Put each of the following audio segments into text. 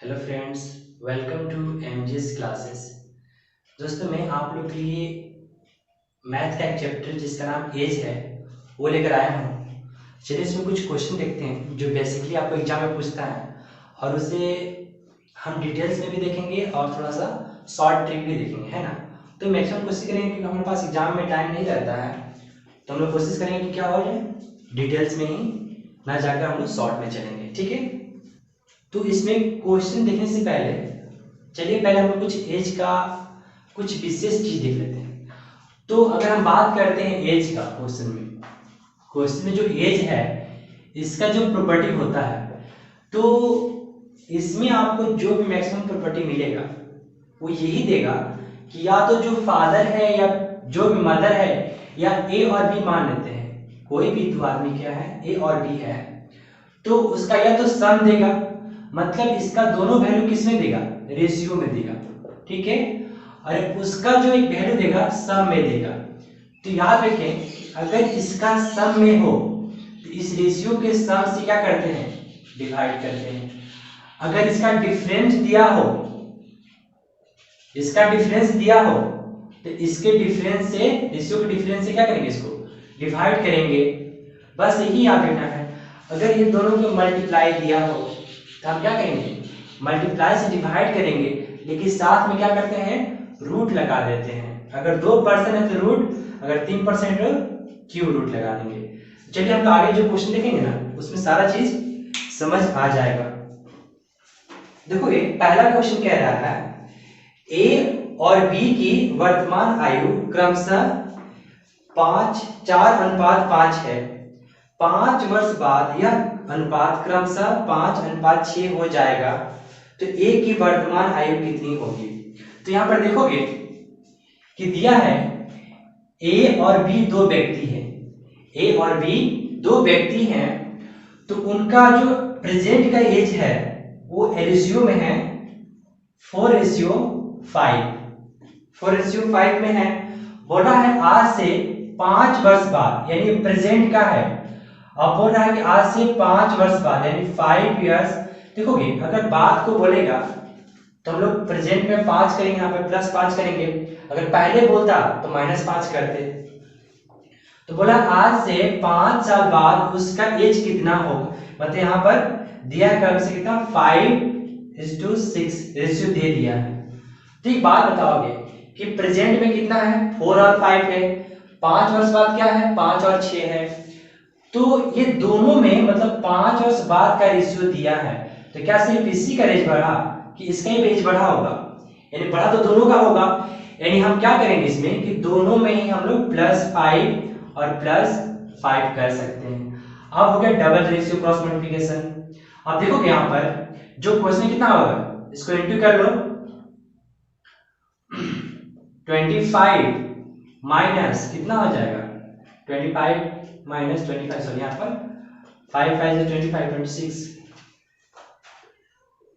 Hello friends, welcome to MGS classes. दोस्तों, मैं आप लोग के लिए मैथ का एक चैप्टर जिसका नाम एज है वो लेकर आया हूँ। चलिए इसमें कुछ क्वेश्चन देखते हैं जो बेसिकली आपको एग्जाम में पूछता है और उसे हम डिटेल्स में भी देखेंगे और थोड़ा सा शॉर्ट ट्रिक भी देखेंगे, है ना। तो मैक्सिमम कोशिश करेंगे क्योंकि हमारे पास एग्जाम में टाइम नहीं रहता है, तो हम लोग कोशिश करेंगे कि क्या हो जाए डिटेल्स में ही ना जाकर हम लोग शॉर्ट में चलेंगे, ठीक है। तो इसमें क्वेश्चन देखने से पहले चलिए पहले हम लोग कुछ एज का कुछ विशेष चीज देख लेते हैं। तो अगर हम बात करते हैं एज का, क्वेश्चन में जो एज है इसका जो प्रॉपर्टी होता है, तो इसमें आपको जो भी मैक्सिमम प्रॉपर्टी मिलेगा वो यही देगा कि या तो जो फादर है या जो भी मदर है या ए और बी मान लेते हैं, कोई भी दो आदमी क्या है ए और बी है, तो उसका या तो सम देगा, मतलब इसका दोनों वैल्यू किसमें देगा, रेशियो में देगा, ठीक है। और उसका जो एक वैल्यू देगा सम में देगा। तो याद रखें अगर इसका सम में हो तो इस रेशियो के सम से क्या करते हैं, डिवाइड करते हैं। अगर इसका डिफरेंस दिया हो, तो इसके डिफरेंस से, रेशियो के डिफरेंस से क्या करेंगे, इसको डिवाइड करेंगे। बस यही याद रखना है। अगर ये दोनों को मल्टीप्लाई दिया हो तो हम क्या करेंगे, मल्टीप्लाई से डिवाइड करेंगे, लेकिन साथ में क्या करते हैं, रूट लगा देते हैं। अगर 2% है तो रूट, अगर 3% हो क्यूब रूट लगा देंगे। चलिए हम आगे जो क्वेश्चन देखेंगे ना उसमें सारा चीज समझ आ जाएगा। देखो ये पहला क्वेश्चन कह रहा है ए और बी की वर्तमान आयु क्रमशः 4:5 है। 5 वर्ष बाद यह अनुपात क्रमशः 5:6 हो जाएगा, तो ए की वर्तमान आयु कितनी होगी। तो यहां पर देखोगे कि दिया है ए और बी दो व्यक्ति हैं, तो उनका जो प्रेजेंट का एज है वो रेशियो में है 4:5 में है। बोला है आज से 5 वर्ष बाद, यानी प्रेजेंट का है। अब बोल रहा है कि आज से 5 वर्ष बाद यानी 5 इयर्स। देखोगे अगर बात को बोलेगा तो हम लोग प्रेजेंट में 5 करेंगे, यहाँ पे +5 करेंगे। अगर पहले बोलता तो -5 करते। तो बोला आज से 5 साल बाद उसका एज कितना होगा, मतलब यहाँ पर दिया है से कितना 5:6 रेशियो दे दिया है। तो एक बात बताओगे कि प्रेजेंट में कितना है 4 और 5 है, 5 वर्ष बाद क्या है 5 और 6 है। तो ये दोनों में मतलब 5 वर्ष बाद का रेशियो दिया है, तो क्या सिर्फ इसी का एज बढ़ा कि इसका ही एज बढ़ा होगा, यानी बढ़ा तो दोनों का होगा। यानी हम क्या करेंगे इसमें कि दोनों में ही हम लोग +5 और +5 कर सकते हैं। अब हो गया डबल रेशियो क्रॉस मल्टीप्लिकेशन। अब देखोगे यहाँ पर जो क्वेश्चन कितना होगा, इसको इंटू कर लो 25 माइनस कितना हो जाएगा 25 माइनस 25, सॉरी यहाँ पर 5 5 से 25 26,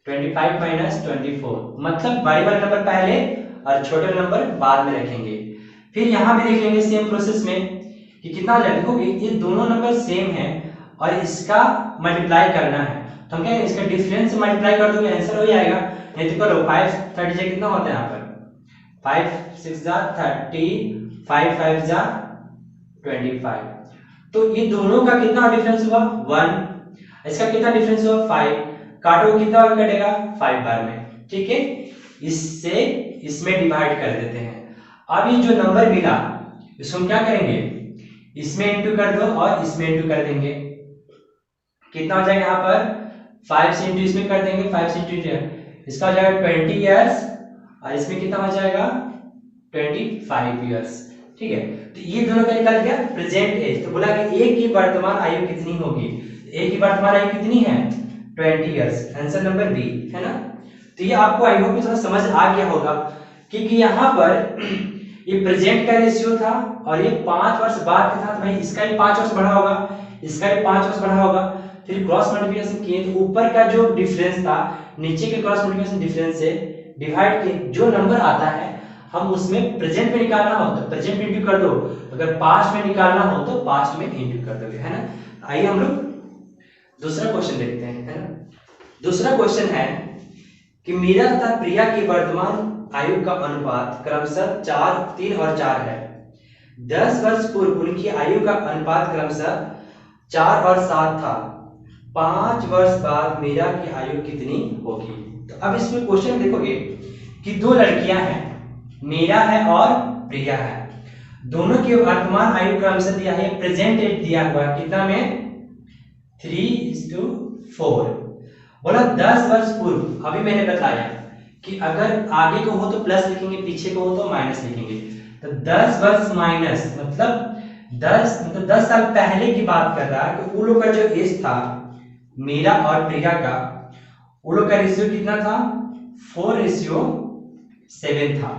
25 माइनस 24, मतलब बड़े वाले नंबर पहले और छोटे नंबर बाद में रखेंगे। फिर यहाँ भी देख लेंगे सेम प्रोसेस में कि कितना हो जाएगा। देखोगे ये दोनों नंबर सेम है और इसका मल्टीप्लाई करना है, तो हम क्या करेंगे इसका डिफरेंस मल्टीप्लाई कर दोगे आंसर हो जाएगा। नहीं तो करो 5 30 से कितना होता है यहाँ पर 5 6 जा 30, 5 5 जा 25। तो ये दोनों का कितना डिफरेंस हुआ 1, इसका कितना डिफरेंस हुआ 5, काटो कितना बार कटेगा 5 बार में, ठीक है। इससे इसमें डिवाइड कर देते हैं। अब ये जो नंबर मिला इसको हम क्या करेंगे, इसमें इंटू कर दो और इसमें इंटू कर देंगे। कितना हो जाएगा यहाँ पर 5 से इंटू इसमें कर देंगे, 5 से इंटू इसका हो जाएगा 20 इयर्स और इसमें कितना हो जाएगा 25 इयर्स, ठीक है। तो ये दोनों का निकल गया प्रेजेंट एज। तो बोला कि ए की वर्तमान आयु कितनी होगी, ए की वर्तमान आयु कितनी है 20 इयर्स, आंसर नंबर बी है ना। तो ये आपको आई होप थोड़ा समझ आ गया होगा, क्योंकि यहाँ पर ये प्रेजेंट का रेशियो था और ये 5 वर्ष बाद का था, तो भाई इसका भी 5 वर्ष बढ़ा होगा, इसका भी 5 वर्ष बढ़ा होगा। फिर क्रॉस मल्टीप्लिकेशन किए तो ऊपर का जो डिफरेंस था नीचे के क्रॉस मल्टीप्लिकेशन डिफरेंस से डिवाइड किए, जो नंबर आता है हम उसमें प्रेजेंट में निकालना हो तो प्रेजेंट में इंटू कर दो, अगर पास्ट में निकालना हो तो पास्ट में इंटू कर दोगे, है ना। आइए हम लोग दूसरा क्वेश्चन देखते हैं, है ना। दूसरा क्वेश्चन है कि मीरा तथा प्रिया की वर्तमान आयु का अनुपात क्रमशः 4, 3 और 4 है। 10 वर्ष पूर्व उनकी आयु का अनुपात क्रमशः 4 और 7 था। 5 वर्ष बाद मीरा की आयु कितनी होगी? तो अब इसमें क्वेश्चन देखोगे कि दो लड़कियां हैं, मीरा है और प्रिया है। दोनों की वर्तमान आयु क्रमशः दिया है, प्रेजेंट एज दिया हुआ है कितना में 3:4। बोला 10 वर्ष पूर्व, अभी मैंने बताया कि अगर आगे को हो तो प्लस लिखेंगे, पीछे को हो तो माइनस लिखेंगे। तो 10 वर्ष माइनस मतलब 10 साल पहले की बात कर रहा है कि उन लोग का जो एज था मीरा और प्रिया का, उन लोग का रेशियो कितना था 4:7 था।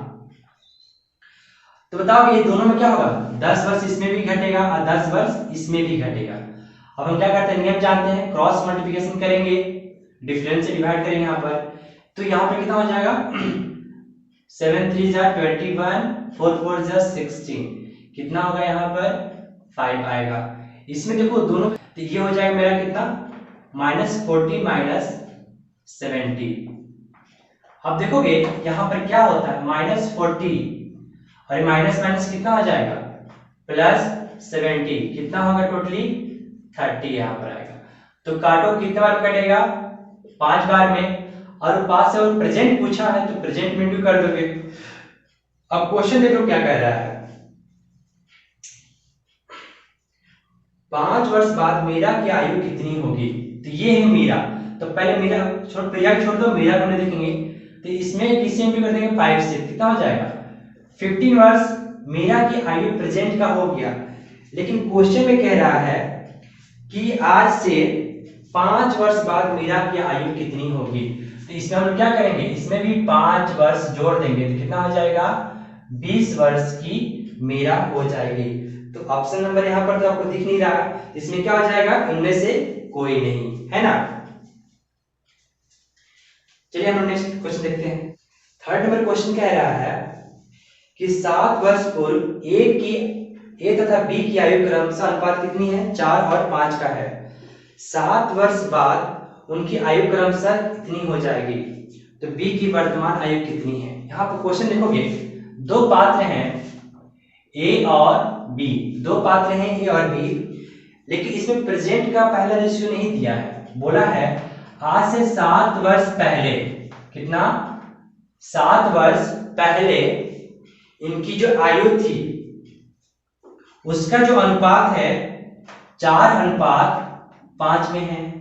तो बताओ ये दोनों में क्या होगा? 10 वर्ष इसमें भी घटेगा और 10 वर्ष इसमें भी घटेगा। अब हम क्या करते हैं, नियम जानते हैं, क्रॉस मल्टीप्लिकेशन करेंगे, डिफरेंस से डिवाइड करेंगे यहाँ पर। तो यहाँ पर कितना हो जाएगा 7 3 जा 21, 4 4 जा 16, कितना होगा यहाँ पर 5 आएगा। इसमें देखो दोनों, तो ये हो जाएगा मेरा कितना -40 -70। अब देखोगे यहाँ पर क्या होता है -40 और माइनस माइनस कितना हो जाएगा +70, कितना होगा टोटली 30 यहाँ पर आएगा। तो काटो कितने बार कटेगा 5 बार में, और 5 से और प्रेजेंट पूछा है तो प्रेजेंट में भी कर दोगे। अब क्वेश्चन देखो क्या कह रहा है, 5 वर्ष बाद मीरा की आयु कितनी होगी? तो ये है मीरा, तो पहले मीरा छोड़, प्रिया छोड़ दो, मीरा को नहीं देखेंगे। तो इसमें किसी भी कर देंगे 5 से, कितना हो जाएगा 15 वर्ष मीरा की आयु प्रेजेंट का हो गया। लेकिन क्वेश्चन में कह रहा है कि आज से 5 वर्ष बाद मीरा की आयु कितनी होगी। तो इसमें हम क्या करेंगे, इसमें भी 5 वर्ष जोड़ देंगे तो कितना हो जाएगा 20 वर्ष की मीरा हो जाएगी। तो ऑप्शन नंबर यहाँ पर तो आपको दिख नहीं रहा, इसमें क्या हो जाएगा, इनमें से कोई नहीं है ना। चलिए हम नेक्स्ट क्वेश्चन देखते हैं। थर्ड नंबर क्वेश्चन कह रहा है कि 7 वर्ष पूर्व ए तथा बी की आयु क्रमशः अनुपात कितनी है 4 और 5 का है। 7 वर्ष बाद उनकी आयु क्रमशः कितनी हो जाएगी? तो बी की वर्तमान आयु कितनी है? यहाँ पर क्वेश्चन देखोगे, दो पात्र हैं ए और बी, दो पात्र हैं ए और बी, लेकिन इसमें प्रेजेंट का पहला रेशियो नहीं दिया है। बोला है आज से 7 वर्ष पहले, कितना 7 वर्ष पहले इनकी जो आयु थी उसका जो अनुपात है 4:5 में है।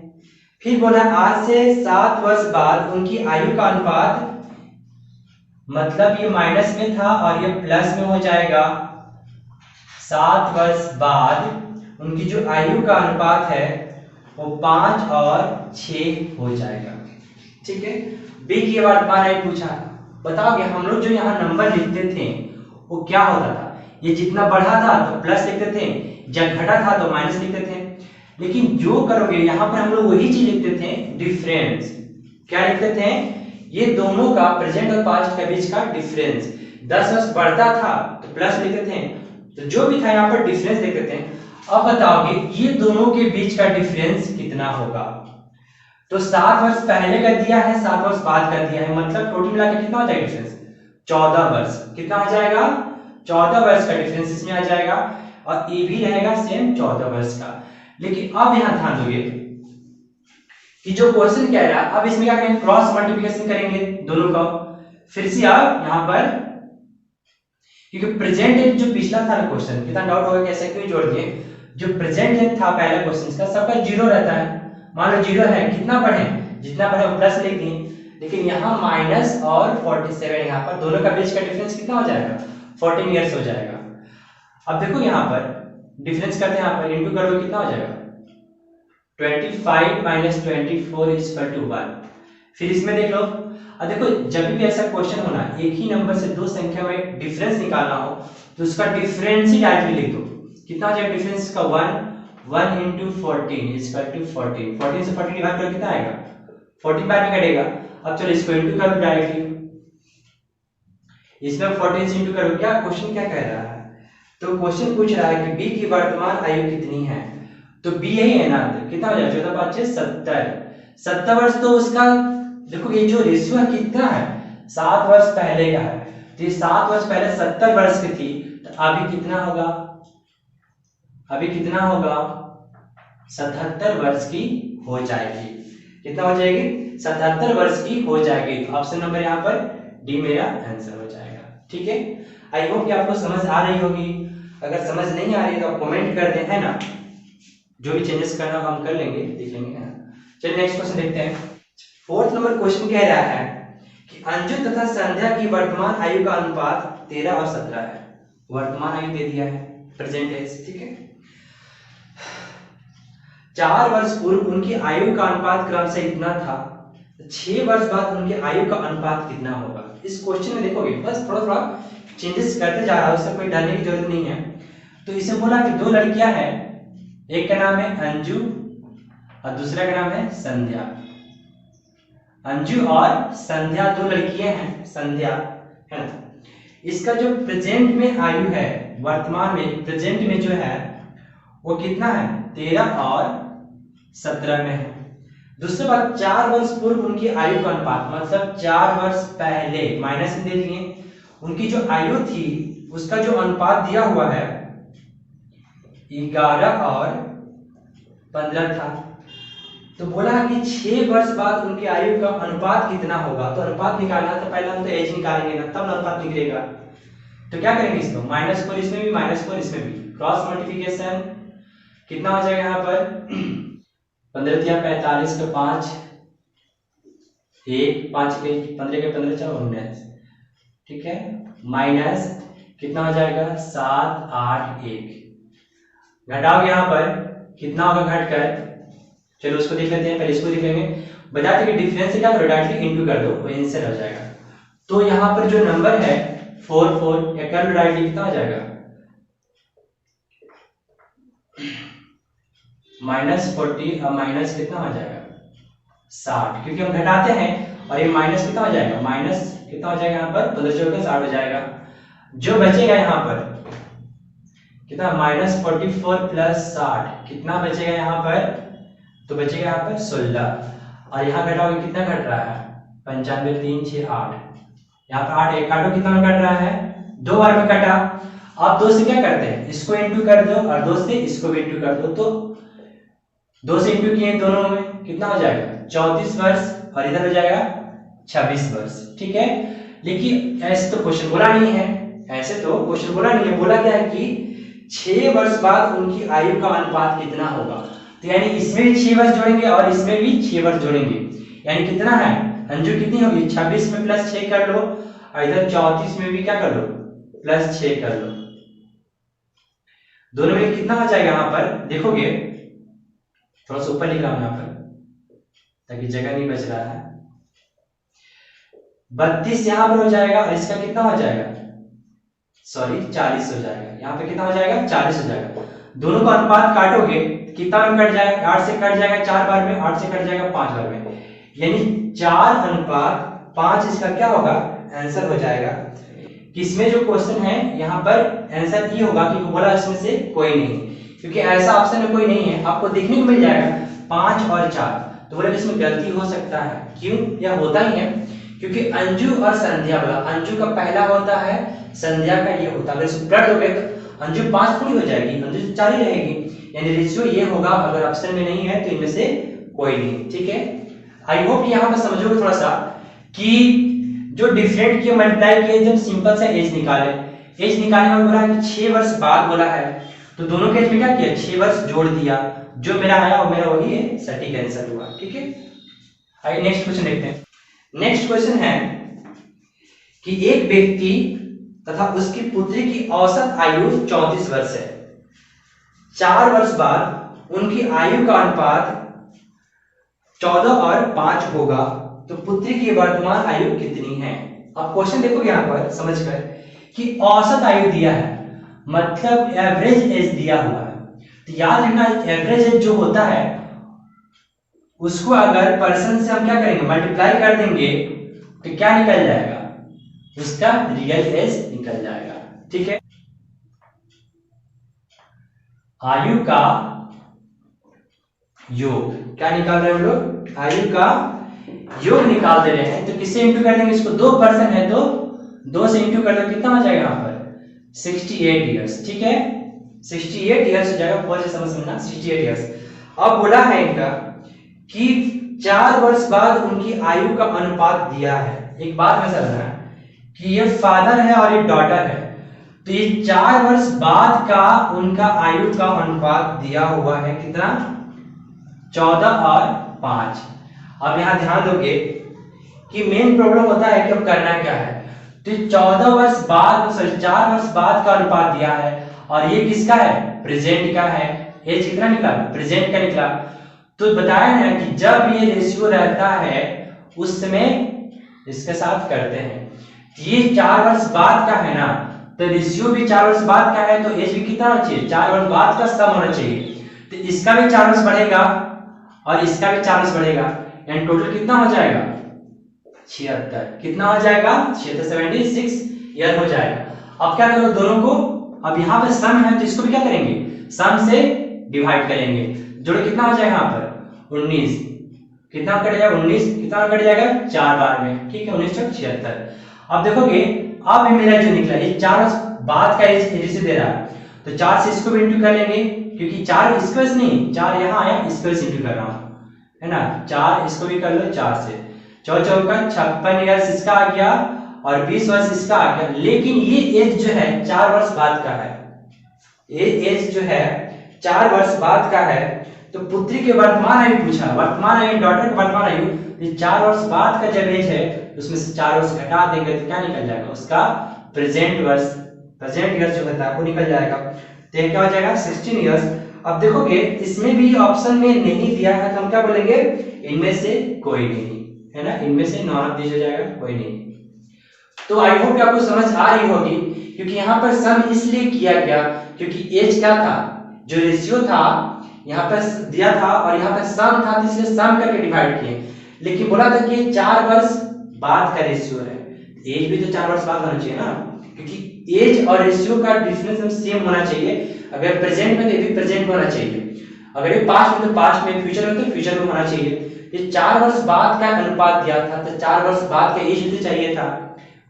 फिर बोला आज से 7 वर्ष बाद उनकी आयु का अनुपात, मतलब ये माइनस में था और ये प्लस में हो जाएगा। 7 वर्ष बाद उनकी जो आयु का अनुपात है वो 5 और 6 हो जाएगा। ठीक है, बी की वर्तमान आयु पूछा, बताओगे हम लोग जो यहाँ नंबर लिखते थे वो क्या होता था, ये जितना बढ़ा था तो प्लस लिखते थे, जब घटा था तो माइनस लिखते थे। लेकिन जो करोगे यहाँ पर हम लोग वही चीज लिखते थे, डिफरेंस। क्या लिखते थे, ये दोनों का प्रेजेंट और पास्ट के बीच का डिफरेंस। 10 वर्ष बढ़ता था तो प्लस लिखते थे, तो जो भी था यहाँ पर डिफरेंस लिखते थे। अब बताओगे ये दोनों के बीच का डिफरेंस कितना होगा? तो 7 वर्ष पहले का दिया है, 7 वर्ष बाद का दिया है, मतलब टोटल मिला के कितना हो जाएगा डिफरेंस 14 वर्ष। कितना हो जाएगा 14 वर्ष का डिफरेंस इसमें आ जाएगा, और ये भी रहेगा सेम 14 वर्ष का। लेकिन अब यहां ध्यान दोगे कि जो क्वेश्चन कह रहा है, अब इसमें क्या करेंगे, क्रॉस मल्टीप्लिकेशन करेंगे दोनों का। फिर से आप यहां पर, क्योंकि प्रेजेंट एज जो पिछला था ना क्वेश्चन, कितना डाउट होगा कैसे क्यों जोड़ दिए, जो प्रेजेंट एज था पहला क्वेश्चन का सबका 0 रहता है। मान लो 0 है, कितना बढ़े, जितना बढ़े वो प्लस लिख दिए। लेकिन यहाँ माइनस और 47, यहाँ पर दोनों का बीच का डिफरेंस कितना हो जाएगा 14 ईयर्स हो जाएगा। अब देखो यहाँ पर डिफरेंस करते हैं, यहाँ पर इंटू करोगे कितना हो जाएगा 25 - 24 = 1। फिर इसमें देख लो, अब देखो जब भी ऐसा क्वेश्चन होना, एक ही नंबर से दो संख्या में डिफरेंस निकालना हो तो उसका डिफरेंस ही डायरेक्टली लिख दो। कितना हो जाएगा डिफरेंस का 1 × 14 = 14। 14 से 14 डिवाइड करो कितना आएगा 14 बार में कटेगा। अब चलो इसको इंटू करो डायरेक्टली, इसमें 14 से इंटू करो। क्या क्वेश्चन क्या कह रहा है, तो क्वेश्चन पूछ रहा है कि बी की वर्तमान आयु कितनी है। तो बी यही है ना, तो कितना हो जाएगा 14 × 5 = 70। 70 वर्ष तो उसका देखो ये जो रेशियो है कितना है, 7 वर्ष पहले का है। तो ये 7 वर्ष पहले 70 वर्ष की थी, तो अभी कितना होगा, अभी कितना होगा, 77 वर्ष की हो जाएगी। कितना हो जाएगी, 77 वर्ष की हो जाएगी। तो ऑप्शन नंबर यहाँ पर डी मेरा आंसर हो जाएगा। ठीक है, आई होप कि आपको समझ आ रही होगी। अगर समझ नहीं आ रही है तो आप कमेंट कर दें, है ना, जो भी चेंजेस करना होगा हम कर लेंगे, देख लेंगे, है ना। चलिए नेक्स्ट क्वेश्चन देखते हैं। 4th नंबर क्वेश्चन कह रहा है कि अंजू तथा संध्या की वर्तमान आयु का अनुपात 13 और 17 है। वर्तमान आयु दे दिया है, प्रेजेंट एज। ठीक है, 4 वर्ष पूर्व उनकी आयु का अनुपात क्रमशः इतना था, 6 वर्ष बाद उनकी आयु का अनुपात कितना होगा। इस क्वेश्चन में देखोगे बस थोड़ा थोड़ा चेंजेस करते जा रहा है, उससे कोई डरने की जरूरत नहीं है। तो इसे बोला कि 2 लड़कियां हैं, एक का नाम है अंजू और दूसरा का नाम है संध्या। अंजू और संध्या 2 लड़कियां हैं, संध्या, है ना। इसका जो प्रेजेंट में आयु है, वर्तमान में प्रेजेंट में जो है वो कितना है, 13 और 17 में है। दूसरी बात, 4 वर्ष पूर्व उनकी आयु का अनुपात, मतलब 4 वर्ष पहले माइनस दे दिए, उनकी जो आयु थी उसका जो अनुपात दिया हुआ है 11 और 15 था। तो बोला कि 6 वर्ष बाद उनकी आयु का अनुपात कितना होगा। तो अनुपात निकालना तो पहले हम तो एज निकालेंगे ना, तब अनुपात निकलेगा। तो क्या करेंगे, इसको -4 इसमें भी, -4 इसमें भी, क्रॉस मल्टीप्लिकेशन कितना हो जाएगा यहाँ पर 15 या 45 का 5, 1 5 के 15 के 15 4 19। ठीक है, माइनस कितना हो जाएगा 7 8 1, घटाओ यहाँ पर कितना होगा घटकर, चलो उसको देख लेते हैं, पहले इसको देख लेंगे। बताते कि डिफरेंस से क्या करो, डायरेक्टली इनटू कर दो, वो आंसर हो जाएगा। तो यहाँ पर जो नंबर है 4 4 या कर लो डायरेक्टली, कितना हो जाएगा -40 और माइनस कितना हो जाएगा 60, क्योंकि हम घटाते हैं। और ये माइनस कितना हो जाएगा, माइनस कितना हो जाएगा यहाँ पर 15 से 60 हो जाएगा। जो बचेगा यहाँ पर कितना, -44 प्लस 60 कितना बचेगा यहाँ पर, तो बचेगा यहाँ पर 16। और यहाँ घटाओगे कितना घट रहा है 95 3 6 8, यहाँ पर 8 1 काटो, कितना में कट रहा है 2 बार में कटा। आप 2 से क्या करते हैं, इसको इंटू कर दो और 2 से इसको भी इंटू कर दो। तो 2 से इंटू किए दोनों में कितना हो जाएगा 34 वर्ष, और इधर हो जाएगा 26 वर्ष। ठीक है, लेकिन ऐसे तो क्वेश्चन बोला नहीं है, ऐसे तो क्वेश्चन बोला नहीं है। बोला क्या है कि 6 वर्ष बाद उनकी आयु का अनुपात कितना होगा। तो यानी इसमें भी 6 वर्ष जोड़ेंगे और इसमें भी 6 वर्ष जोड़ेंगे, यानी कितना है, अंजू कितनी होगी 26 में प्लस 6 कर लो, और इधर 34 में भी क्या कर लो प्लस 6 कर लो। दोनों में कितना हो जाएगा, यहाँ पर देखोगे थोड़ा सा ऊपर लिख रहा हूं यहाँ पर ताकि जगह नहीं बच रहा है। 32 यहाँ पर हो जाएगा और इसका कितना हो जाएगा, सॉरी 40 हो जाएगा। यहाँ पे कितना हो जाएगा 40 हो जाएगा। दोनों का अनुपात काटोगे कितना में कट जाएगा, 8 से कट जाएगा 4 बार में, 8 से कट जाएगा 5 बार में, यानी 4:5 इसका क्या होगा आंसर हो जाएगा। किसमें जो क्वेश्चन है यहाँ पर आंसर ये होगा कि बोला इसमें से कोई नहीं, क्योंकि ऐसा ऑप्शन में कोई नहीं है। आपको देखने को मिल जाएगा 5 और 4, तो बोले इसमें गलती हो सकता है। क्यों, यह होता ही है क्योंकि अंजू और संध्या बोला, अंजू का पहला होता है, संध्या का ये होता है। अगर इसको पलट दोगे तो अंजू 5 थोड़ी हो जाएगी, अंजू 4 ही रहेगी, यानी रेशियो ये होगा। अगर ऑप्शन में नहीं है तो इनमें से कोई नहीं। ठीक है, आई होप कि यहाँ पर समझोगे थोड़ा सा कि जो डिफरेंट किए मल्टीप्लाई किए, जब सिंपल सा एज निकाले, एज निकालने में बोला कि 6 वर्ष बाद बोला है, तो दोनों के एज में क्या किया 6 वर्ष जोड़ दिया, जो मेरा आया वो मेरा वही है, सटीक आंसर हुआ। ठीक है, आइए नेक्स्ट क्वेश्चन देखते हैं। नेक्स्ट क्वेश्चन है कि एक व्यक्ति तथा उसकी पुत्री की औसत आयु 34 वर्ष है। 4 वर्ष बाद उनकी आयु का अनुपात 14 और 5 होगा, तो पुत्री की वर्तमान आयु कितनी है। अब क्वेश्चन देखो यहाँ पर समझकर कि औसत आयु दिया है, मतलब एवरेज एज दिया हुआ है। तो याद रखना एवरेज एज जो होता है उसको अगर पर्सन से हम क्या करेंगे मल्टीप्लाई कर देंगे तो क्या निकल जाएगा, उसका रियल एज निकल जाएगा। ठीक है, आयु का योग क्या निकाल रहे हैं हम लोग, आयु का योग निकाल दे रहे हैं तो किससे इंटू कर देंगे इसको, 2% है तो 2 से इंटू कर दो, कितना हो जाएगा यहाँ पर 68 ईयर्स। ठीक है, 68 ईयर्स हो जाएगा, बहुत से समझना 68 ईयर्स। अब बोला है इनका कि 4 वर्ष बाद उनकी आयु का अनुपात दिया है। एक बात में समझना कि ये फादर है और ये डॉटर है, तो ये 4 वर्ष बाद का उनका आयु का अनुपात दिया हुआ है कितना, 14 और 5। अब यहां ध्यान दोगे कि मेन प्रॉब्लम होता है कि अब करना क्या है। तो 14 वर्ष बाद, सॉरी 4 वर्ष बाद का अनुपात दिया है और ये किसका है, प्रेजेंट का है। एज कितना निकला, प्रेजेंट का निकला। तो बताया ना कि जब ये रेशियो रहता है उस समय इसके साथ करते हैं। ये 4 वर्ष बाद का है ना, तो रेशियो भी 4 वर्ष बाद का है, तो एज भी कितना होना चाहिए, 4 वर्ष बाद का सम होना चाहिए। तो इसका भी 4 वर्ष बढ़ेगा और इसका भी 4 वर्ष बढ़ेगा, यानी टोटल कितना हो जाएगा 76। कितना हो जाएगा 76 ईयर हो जाएगा। अब क्या करो दोनों को, अब यहाँ पे सम है तो इसको भी क्या करेंगे, सम से डिवाइड करेंगे। जोड़ो कितना हो जाएगा यहाँ पर 19, कितना कट जाएगा 19, कितना कट जाएगा 4 बार में। ठीक है, 1976। अब देखोगे अब मेरा जो निकला ये 4 वर्ष बाद का एज से दे रहा है, तो 4 से इसको भी इंटू कर लेंगे, क्योंकि 4 इसको नहीं, 4 यहाँ आया इसको इंटू कर रहा हूँ, है ना। 4 इसको भी कर लो, 4 से 4 चौका 56 ईयर्स इसका आ गया और 20 वर्ष इसका आ गया। लेकिन ये एज जो है 4 वर्ष बाद का है, ये एज जो है 4 वर्ष बाद का है। तो पुत्री के वर्तमान आयु पूछा, वर्तमान आयु, डॉटर की वर्तमान आयु, ये 4 वर्ष बाद का जब एज है उसमें से 4 वर्ष घटा देंगे तो क्या निकल जाएगा, उसका प्रेजेंट वर्ष, प्रेजेंट ईयर जो होता है वो निकल जाएगा। तो ये क्या हो जाएगा 16 ईयर्स। अब देखोगे इसमें भी ऑप्शन में नहीं दिया है तो हम क्या बोलेंगे, इनमें से कोई नहीं, है ना, इनमें से नॉन ऑफ दिस हो जाएगा, कोई नहीं। तो आई होप कि आपको समझ आ रही होगी, क्योंकि यहाँ पर सम इसलिए किया गया क्योंकि एज क्या था, जो रेशियो था यहाँ पर दिया था और यहाँ पर सम था, इसलिए सम करके डिवाइड किए। लेकिन बोला था कि 4 वर्ष बाद का रेशियो है, एज भी तो 4 वर्ष बाद होना चाहिए ना, क्योंकि एज और रेशियो का डिफरेंस सेम होना चाहिए। अगर प्रेजेंट में तो ये भी प्रेजेंट में होना चाहिए, अगर ये पास्ट में तो पास्ट में, फ्यूचर में तो फ्यूचर में होना चाहिए। ये 4 वर्ष बाद का अनुपात दिया था, तो 4 वर्ष बाद का एज भी चाहिए था,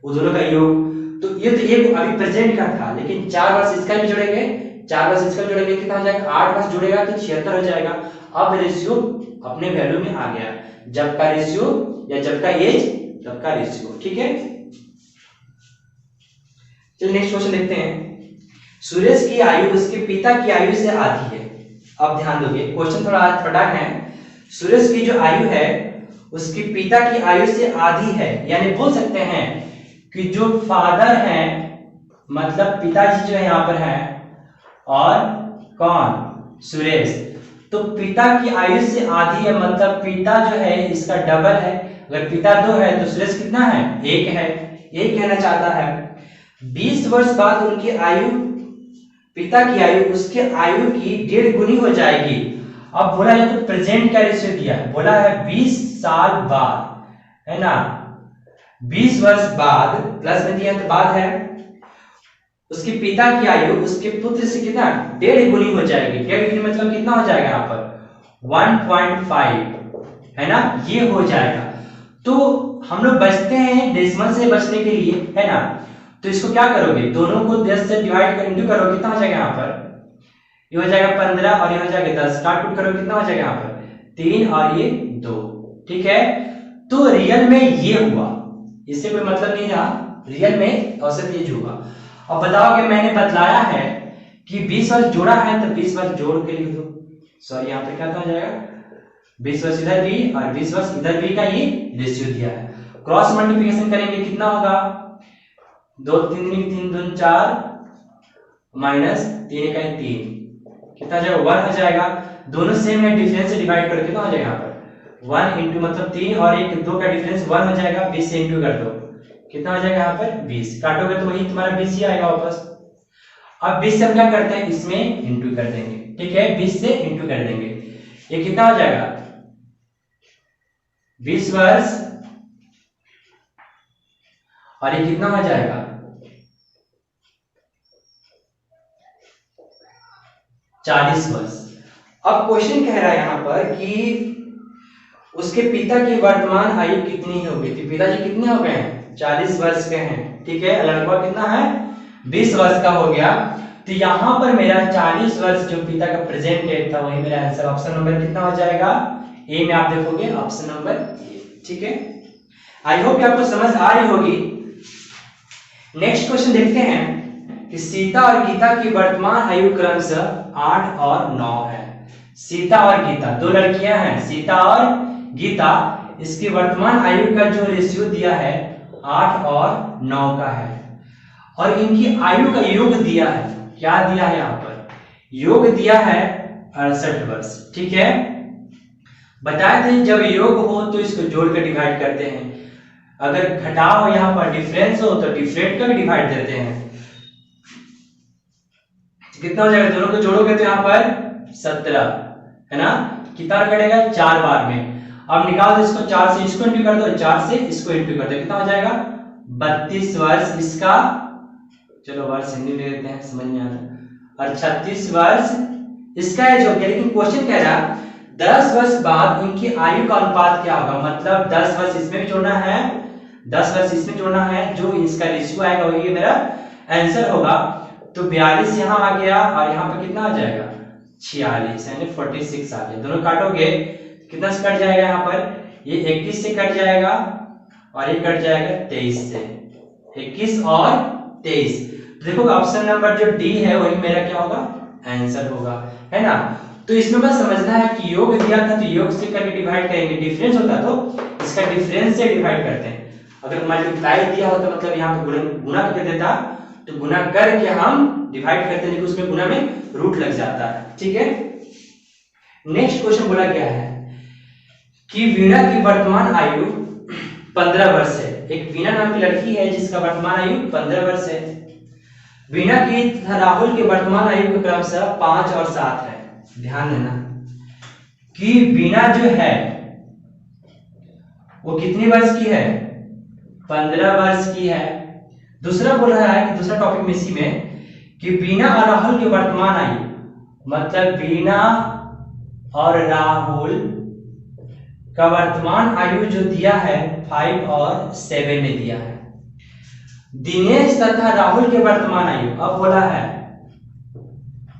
वो दोनों का योग। तो ये अभी प्रेजेंट का था, लेकिन 4 वर्ष इसका भी जोड़ेंगे, 4 वर्ष इसका जोड़ेंगे, कितना हो जाएगा 8 वर्ष जुड़ेगा तो 76 हो जाएगा। अब रेशियो अपने वैल्यू में आ गया, जब का रेशियो या जब का एज तब का रेशियो। ठीक है, चलिए नेक्स्ट क्वेश्चन देखते हैं। सुरेश की आयु उसके पिता की आयु से आधी है। अब ध्यान दोगे, क्वेश्चन थोड़ा फटाक है। सुरेश की जो आयु है उसके पिता की आयु से आधी है, यानी बोल सकते हैं कि जो फादर है, मतलब पिताजी जो है यहाँ पर है, और कौन, सुरेश, तो पिता की आयु से आधी है, मतलब पिता जो है इसका डबल है। अगर पिता 2 है तो सुरेश कितना है 1 है, ये कहना चाहता है। 20 वर्ष बाद उनकी आयु, पिता की आयु उसके आयु की 1.5 गुनी हो जाएगी। अब बोला है तो प्रेजेंट का रेशियो दिया है, बोला है 20 साल बाद, है ना, 20 वर्ष बाद, प्लस में दिया तो बाद है, उसके पिता की आयु उसके पुत्र से कितना 1.5 गुनी हो जाएगी। 1.5 गुनी मतलब कितना हो जाएगा यहाँ पर 1.5, है ना, ये हो जाएगा। तो हम लोग बचते हैं डेसिमल से बचने के लिए, है ना, तो इसको क्या करोगे, दोनों को 10 से डिवाइड कर इंटू करो, कितना हो जाएगा यहाँ पर, ये हो जाएगा 15 और ये हो जाएगा 10, काट कूट करो, कितना हो जाएगा यहाँ पर 3 और ये 2। ठीक है, तो रियल में ये हुआ, इससे कोई मतलब नहीं रहा, रियल में औसत ये हुआ। अब बताओगे मैंने बतलाया है कि 20 वर्ष जोड़ा है तो 20 वर्ष जोड़ के लिख दो, सॉरी यहाँ पे क्या हो जाएगा 20 वर्ष इधर भी और 20 वर्ष इधर भी का ये रेशियो दिया है। क्रॉस मल्टीप्लिकेशन करेंगे कितना होगा, 2 3 3 2 4 माइनस 3 का 3, कितना हो जाएगा 1 हो जाएगा। दोनों सेम है, डिफरेंस से डिवाइड करो, कितना हो जाएगा यहाँ पर 1 इंटू मतलब 3 और 1 2 का डिफरेंस 1 हो जाएगा, 20 से इंटू कर दो, कितना हो जाएगा यहाँ पर 20, काटोगे तो वही तुम्हारा 20 ही आएगा वापस। अब 20 से हम क्या करते हैं, इसमें इंटू कर देंगे, ठीक है, 20 से इंटू कर देंगे, ये कितना हो जाएगा 20 वर्ष और ये कितना हो जाएगा 40 वर्ष। अब क्वेश्चन कह रहा है यहां पर कि उसके पिता की वर्तमान आयु कितनी होगी? तो पिताजी कितने हो गए हैं? 40 वर्ष के हैं, ठीक है। लड़का कितना है? 20 वर्ष का हो गया। तो यहाँ पर मेरा 40 वर्ष जो पिता का प्रेजेंट एज था वही मेरा आंसर। ऑप्शन नंबर कितना हो जाएगा? ए में आप देखोगे ऑप्शन नंबर ए, ठीक है। आई होप कि आपको समझ आ रही होगी। नेक्स्ट क्वेश्चन देखते हैं कि सीता और गीता की वर्तमान आयु क्रमशः 8 और 9 है। सीता और गीता दो लड़कियां हैं, सीता और गीता, इसकी वर्तमान आयु का जो रेशियो दिया है 8 और 9 का है, और इनकी आयु का योग दिया है। क्या दिया है यहाँ पर? योग दिया है 68 वर्ष, ठीक है। बताए थे जब योग हो तो इसको जोड़कर डिवाइड करते हैं, अगर घटाव यहाँ पर डिफरेंस हो तो डिफरेंट का भी डिवाइड देते हैं। कितना हो जाएगा? दोनों को जोड़ोगे तो यहाँ पर 17 है ना। कितना कटेगा? 4 बार में। अब निकाल दो इसको, 4 से इसको इंटू कर दो, 4 से इसको इंटू कर दो, कितना हो जाएगा? 32 वर्ष इसका, चलो वर्ष हिंदी में देते हैं, समझ में आता। और 36 वर्ष इसका एज हो गया। लेकिन क्वेश्चन कह रहा 10 वर्ष बाद उनकी आयु का अनुपात क्या होगा? मतलब 10 वर्ष इसमें भी जोड़ना है, 10 वर्ष इसमें जोड़ना है, जो इसका रेशियो आएगा वही मेरा आंसर होगा। तो 42 यहाँ आ गया और यहाँ पर कितना आ जाएगा? 46 यानी 46 आ गया। दोनों काटोगे कितना से कट जाएगा? यहाँ पर ये 21 से कट जाएगा और ये कट जाएगा 23 से, 21 और 23। देखो ऑप्शन नंबर जो डी है वही मेरा क्या होगा? आंसर होगा, है ना। तो इसमें बस समझना है कि योग दिया था तो योग से करके डिवाइड करेंगे, डिफरेंस होता तो इसका डिफरेंस से डिवाइड करते हैं। अगर मल्टीप्लाई दिया हो तो मतलब यहाँ पे गुना करके देता, तो गुना करके हम डिवाइड करते हैं, लेकिन उसमें गुना में रूट लग जाता है, ठीक है। नेक्स्ट क्वेश्चन बोला गया है कि वीणा की वर्तमान आयु 15 वर्ष है। एक वीणा नाम की लड़की है जिसका वर्तमान आयु 15 वर्ष है। वीणा की तथा राहुल की वर्तमान आयु का क्रमशः 5 और 7 है। ध्यान देना कि वीणा जो है वो कितनी वर्ष की है? 15 वर्ष की है। दूसरा बोल रहा है कि दूसरा टॉपिक में इसी में कि वीणा और राहुल की वर्तमान आयु, मतलब वीणा और राहुल का वर्तमान आयु जो दिया है 5 और 7 में दिया है। दिनेश तथा राहुल के वर्तमान आयु, अब बोला है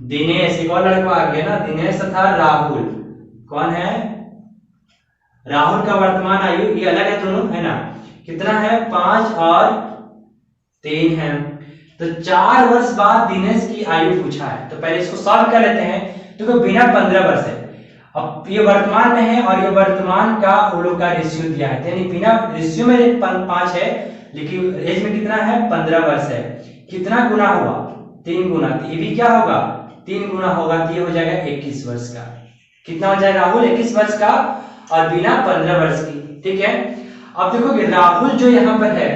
दिनेश, एक और लड़का आ गया ना, दिनेश तथा राहुल, कौन है? राहुल का वर्तमान आयु, ये अलग है दोनों, है ना। कितना है? 5 और 3 है। तो 4 वर्ष बाद दिनेश की आयु पूछा है, तो पहले इसको सॉल्व कर लेते हैं। तो बिना 15 वर्ष है, अब ये वर्तमान में है और ये वर्तमान का वो लोग का रेशियो दिया है, यानी बिना रेशियो में 5 है लेकिन एज में कितना है? 15 वर्ष है। कितना गुना हुआ? 3 गुना, तो ये भी क्या होगा? 3 गुना होगा, तो ये हो जाएगा 21 वर्ष का। कितना हो जाएगा? राहुल 21 वर्ष का और बिना 15 वर्ष की, ठीक है। अब देखोगे राहुल जो यहाँ पर है,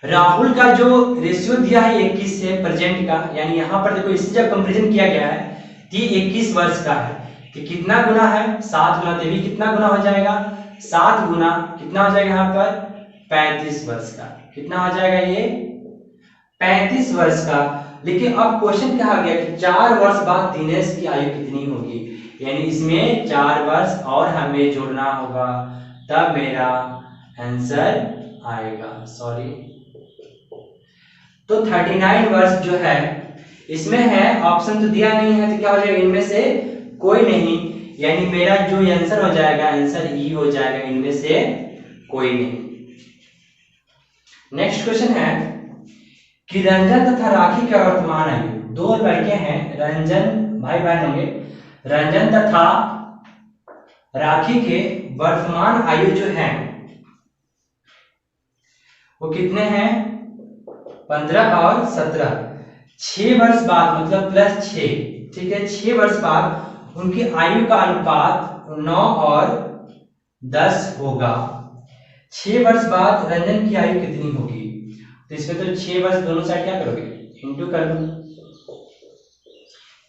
राहुल का जो रेशियो दिया है 21 से प्रेजेंट का, यानी यहाँ पर देखो इससे जब कंपैरिजन किया गया है तो 21 वर्ष का है, कि कितना गुना है? 7 गुना। तो भी कितना गुना हो जाएगा? 7 गुना कितना हो जाएगा? यहाँ पर 35 वर्ष का। कितना हो जाएगा? ये 35 वर्ष का। लेकिन अब क्वेश्चन क्या आ गया कि 4 वर्ष बाद दिनेश की आयु कितनी होगी, यानी इसमें 4 वर्ष और हमें जोड़ना होगा, तब मेरा आंसर आएगा। सॉरी, तो 39 वर्ष जो है इसमें है, ऑप्शन तो दिया नहीं है, तो क्या हो जाएगा? इनमें से कोई नहीं, यानी मेरा जो आंसर हो जाएगा, आंसर ई हो जाएगा, इनमें से कोई नहीं। नेक्स्ट क्वेश्चन है कि रंजन तथा राखी का वर्तमान आयु, दो लड़के हैं, रंजन भाई बहन होंगे, रंजन तथा राखी के वर्तमान आयु जो है वो कितने हैं? 15 और 17। 6 वर्ष बाद मतलब +6, ठीक है, 6 वर्ष बाद उनकी आयु का अनुपात 9 और 10 होगा। 6 वर्ष बाद रंजन की आयु कितनी होगी? तो इसमें तो 6 वर्ष दोनों साइड क्या करोगे? इंटू कर दो,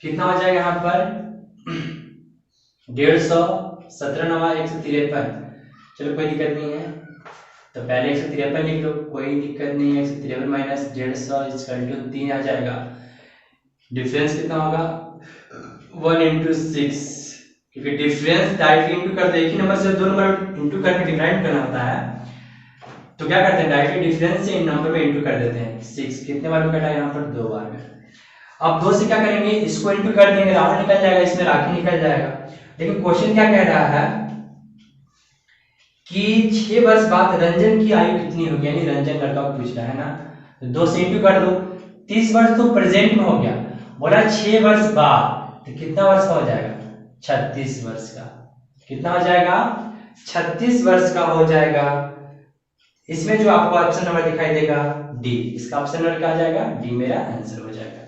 कितना हो जाएगा यहाँ पर? 150, 17 9 153। चलो कोई दिक्कत नहीं है, तो पहले 153 लिख लो, कोई दिक्कत नहीं है। 153 माइनस 150 = 3 आ जाएगा। डिफरेंस कितना होगा? 1 × 6 क्योंकि डिफरेंस डायरेक्टली इंटू करते हैं, एक ही नंबर से दो नंबर इंटू करके डिफरेंट करना होता है, तो क्या करते हैं डायरेक्टली डिफरेंस से इन नंबर में इंटू कर देते हैं। 6 कितने बार में कटा यहाँ पर 2 बार में। अब 2 से क्या करेंगे, इसको इंटू कर देंगे, राउंड निकल जाएगा, इसमें राखी निकल जाएगा। लेकिन क्वेश्चन क्या कह रहा है कि 6 वर्ष बाद रंजन की आयु कितनी होगी, यानी रंजन लड़का को पूछ रहा है ना, तो 2 से इंटू कर दो। 30 वर्ष तो प्रेजेंट में हो गया, बोला 6 वर्ष बाद तो कितना वर्ष का हो जाएगा, 36 वर्ष का। कितना हो जाएगा, 36 वर्ष का हो जाएगा। इसमें जो आपको ऑप्शन नंबर दिखाई देगा डी, इसका ऑप्शन नंबर क्या आ जाएगा, डी मेरा आंसर हो जाएगा।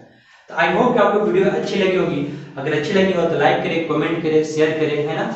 तो आई होप कि आपको वीडियो अच्छी लगी होगी। अगर अच्छी लगी हो तो लाइक करें, कमेंट करें, शेयर करें, है ना।